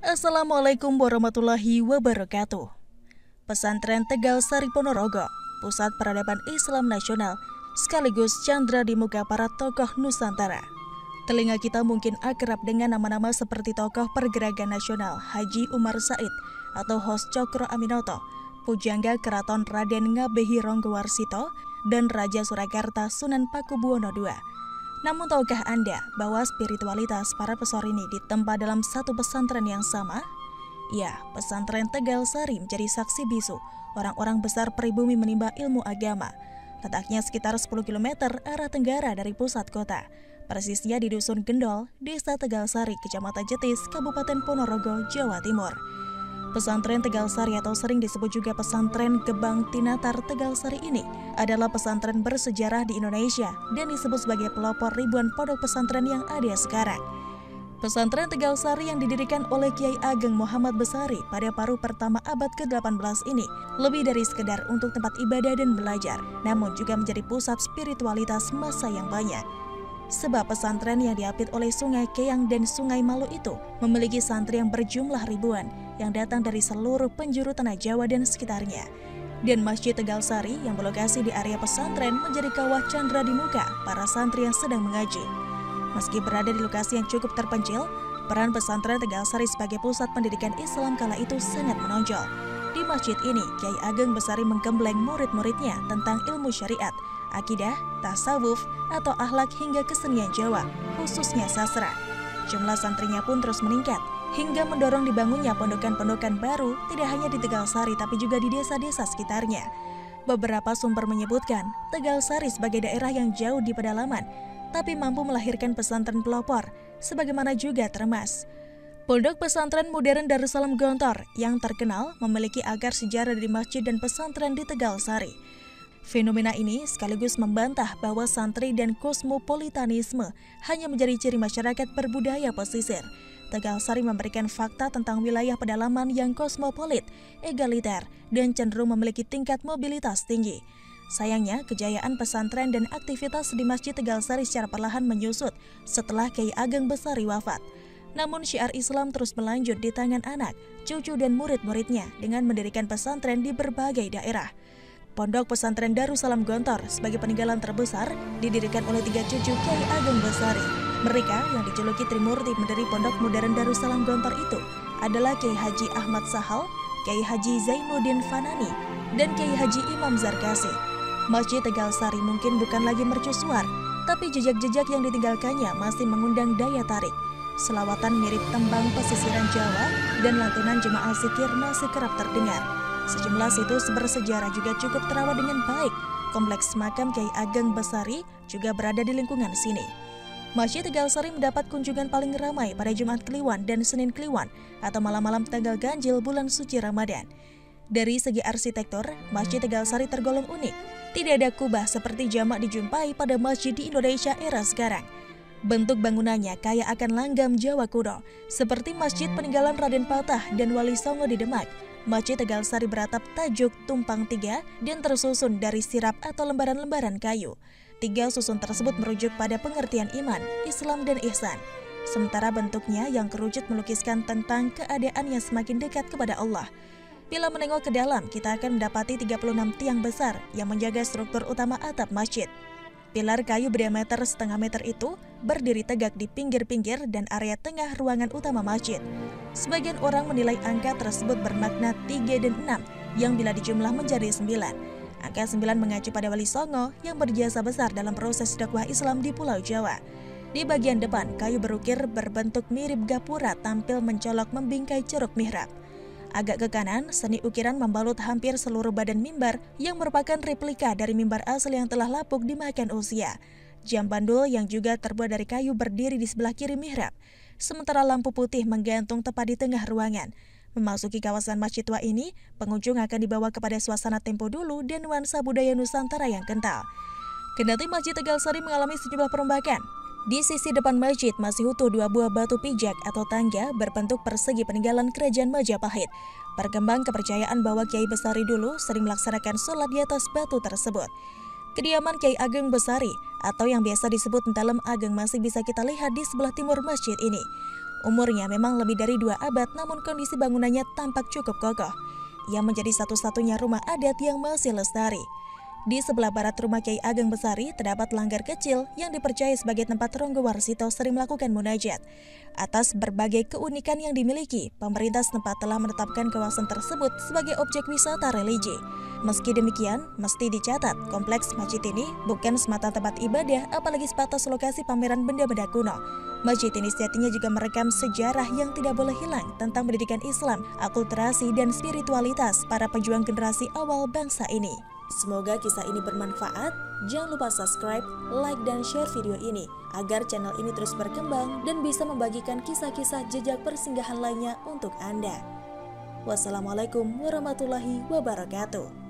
Assalamualaikum warahmatullahi wabarakatuh. Pesantren Tegal Sari Ponorogo, pusat peradaban Islam nasional, sekaligus candra di muka para tokoh Nusantara. Telinga kita mungkin akrab dengan nama-nama seperti tokoh pergerakan nasional Haji Umar Said atau Hos Cokro Aminoto, Pujangga Keraton Raden Ngabehi Ronggowarsito, dan Raja Surakarta Sunan Pakubuwono II. Namun tahukah Anda bahwa spiritualitas para pesohor ini ditempa dalam satu pesantren yang sama? Ya, pesantren Tegal Sari menjadi saksi bisu orang-orang besar pribumi menimba ilmu agama. Letaknya sekitar 10 km arah tenggara dari pusat kota, persisnya di Dusun Gendol, Desa Tegal Sari, Kecamatan Jetis, Kabupaten Ponorogo, Jawa Timur. Pesantren Tegal Sari atau sering disebut juga Pesantren Gebang Tinatar Tegal Sari ini adalah pesantren bersejarah di Indonesia dan disebut sebagai pelopor ribuan pondok pesantren yang ada sekarang. Pesantren Tegal Sari yang didirikan oleh Kiai Ageng Muhammad Besari pada paruh pertama abad ke-18 ini lebih dari sekedar untuk tempat ibadah dan belajar, namun juga menjadi pusat spiritualitas masa yang banyak. Sebab pesantren yang diapit oleh Sungai Keang dan Sungai Malu itu memiliki santri yang berjumlah ribuan yang datang dari seluruh penjuru tanah Jawa dan sekitarnya. Dan Masjid Tegal Sari yang berlokasi di area pesantren menjadi kawah candra di muka para santri yang sedang mengaji. Meski berada di lokasi yang cukup terpencil, peran pesantren Tegal Sari sebagai pusat pendidikan Islam kala itu sangat menonjol. Di masjid ini, Kiai Ageng Besari menggembleng murid-muridnya tentang ilmu syariat, akidah, tasawuf, atau akhlak hingga kesenian Jawa, khususnya sastra. Jumlah santrinya pun terus meningkat, hingga mendorong dibangunnya pondokan-pondokan baru tidak hanya di Tegal Sari tapi juga di desa-desa sekitarnya. Beberapa sumber menyebutkan Tegal Sari sebagai daerah yang jauh di pedalaman, tapi mampu melahirkan pesantren pelopor, sebagaimana juga Termas. Pondok pesantren modern Darussalam Gontor yang terkenal memiliki akar sejarah dari masjid dan pesantren di Tegal Sari. Fenomena ini sekaligus membantah bahwa santri dan kosmopolitanisme hanya menjadi ciri masyarakat berbudaya pesisir. Tegal Sari memberikan fakta tentang wilayah pedalaman yang kosmopolit, egaliter, dan cenderung memiliki tingkat mobilitas tinggi. Sayangnya, kejayaan pesantren dan aktivitas di Masjid Tegal Sari secara perlahan menyusut setelah Kiai Ageng Besari wafat. Namun syiar Islam terus melanjut di tangan anak, cucu, dan murid-muridnya dengan mendirikan pesantren di berbagai daerah. Pondok pesantren Darussalam Gontor sebagai peninggalan terbesar didirikan oleh 3 cucu Kiai Ageng Besari. Mereka yang dijuluki Trimurti pendiri Pondok Modern Darussalam Gontor itu adalah Kiai Haji Ahmad Sahal, Kiai Haji Zainuddin Fanani, dan Kiai Haji Imam Zarkasi. Masjid Tegal Sari mungkin bukan lagi mercusuar, tapi jejak-jejak yang ditinggalkannya masih mengundang daya tarik. Selawatan mirip tembang pesisiran Jawa dan lantunan jemaah zikir masih kerap terdengar. Sejumlah situs bersejarah juga cukup terawat dengan baik. Kompleks makam Kiai Ageng Besari juga berada di lingkungan sini. Masjid Tegal Sari mendapat kunjungan paling ramai pada Jumat Kliwon dan Senin Kliwon atau malam-malam tanggal ganjil bulan suci Ramadan. Dari segi arsitektur, Masjid Tegal Sari tergolong unik. Tidak ada kubah seperti jamak dijumpai pada masjid di Indonesia era sekarang. Bentuk bangunannya kaya akan langgam Jawa kuno, seperti Masjid Peninggalan Raden Patah dan Wali Songo di Demak. Masjid Tegal Sari beratap tajuk tumpang 3 dan tersusun dari sirap atau lembaran-lembaran kayu. 3 susun tersebut merujuk pada pengertian iman, Islam, dan ihsan. Sementara bentuknya yang kerucut melukiskan tentang keadaan yang semakin dekat kepada Allah. Bila menengok ke dalam, kita akan mendapati 36 tiang besar yang menjaga struktur utama atap masjid. Pilar kayu berdiameter setengah meter itu berdiri tegak di pinggir-pinggir dan area tengah ruangan utama masjid. Sebagian orang menilai angka tersebut bermakna 3 dan 6 yang bila dijumlah menjadi 9. Angka 9 mengacu pada Wali Songo yang berjasa besar dalam proses dakwah Islam di Pulau Jawa. Di bagian depan, kayu berukir berbentuk mirip gapura tampil mencolok membingkai ceruk mihrab. Agak ke kanan, seni ukiran membalut hampir seluruh badan mimbar yang merupakan replika dari mimbar asli yang telah lapuk dimakan usia. Jam bandul yang juga terbuat dari kayu berdiri di sebelah kiri mihrab. Sementara lampu putih menggantung tepat di tengah ruangan. Memasuki kawasan masjid tua ini, pengunjung akan dibawa kepada suasana tempo dulu dan nuansa budaya Nusantara yang kental. Kendati Masjid Tegal Sari mengalami sejumlah perombakan, di sisi depan masjid masih utuh 2 buah batu pijak atau tangga berbentuk persegi peninggalan kerajaan Majapahit. Berkembang kepercayaan bahwa Kiai Besari dulu sering melaksanakan sholat di atas batu tersebut. Kediaman Kiai Ageng Besari atau yang biasa disebut Dalem Ageng masih bisa kita lihat di sebelah timur masjid ini. Umurnya memang lebih dari 2 abad, namun kondisi bangunannya tampak cukup kokoh. Ia menjadi satu-satunya rumah adat yang masih lestari. Di sebelah barat rumah Kyai Ageng Besari terdapat langgar kecil yang dipercaya sebagai tempat Ronggo Warsito sering melakukan munajat. Atas berbagai keunikan yang dimiliki, pemerintah setempat telah menetapkan kawasan tersebut sebagai objek wisata religi. Meski demikian, mesti dicatat, kompleks masjid ini bukan semata tempat ibadah, apalagi sebatas lokasi pameran benda-benda kuno. Masjid ini sejatinya juga merekam sejarah yang tidak boleh hilang tentang pendidikan Islam, akulturasi, dan spiritualitas para pejuang generasi awal bangsa ini. Semoga kisah ini bermanfaat. Jangan lupa subscribe, like, dan share video ini agar channel ini terus berkembang dan bisa membagikan kisah-kisah jejak persinggahan lainnya untuk Anda. Wassalamualaikum warahmatullahi wabarakatuh.